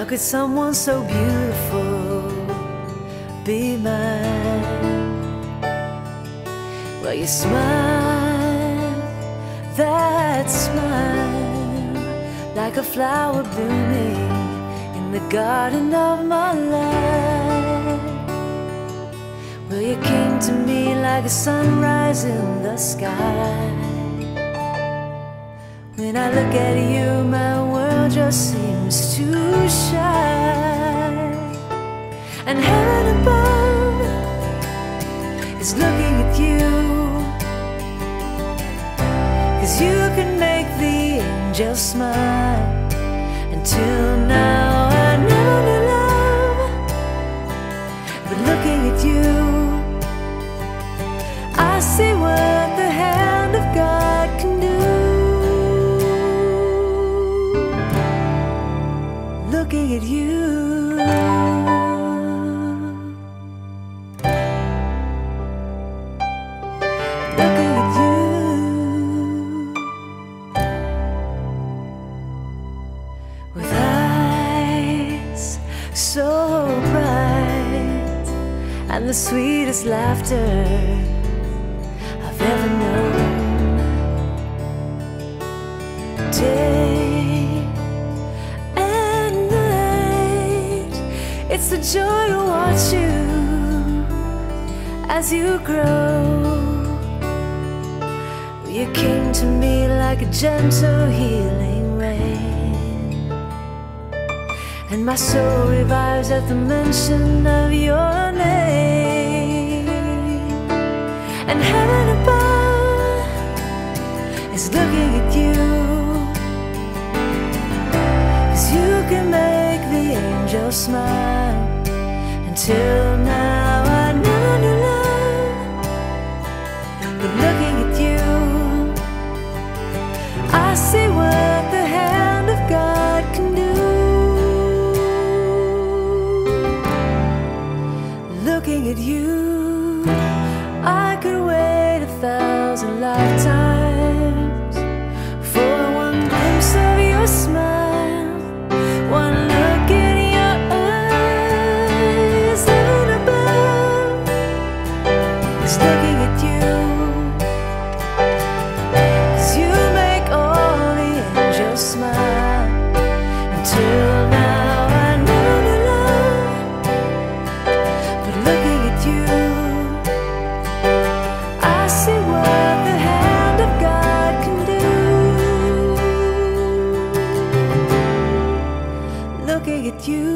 could someone so beautiful be mine? Well, you smile, that smile, like a flower blooming in the garden of my life. Well, you came to me like a sunrise in the sky. When I look at you, my world just seems to shine. And heaven above is looking at you, 'cause you can make the angels smile. Until now I never knew love, but looking at you I see what the hand of God can do. Looking at you, looking at you, with eyes so bright and the sweetest laughter I've ever known. Day and night, it's the joy to watch you as you grow. You came to me like a gentle healing rain, and my soul revives at the mention of your name. And heaven above is looking at you, 'cause you can make the angels smile. Until now I never knew love, but looking at you I see what the hand of God can do. Looking at you, I could wait 1,000 lifetimes for one glimpse of your smile, one look in your eyes. Heaven above is looking at you, 'cause you make all the angels smile. Until now I never knew love, but looking at you I see what the hand of God can do. Looking at you.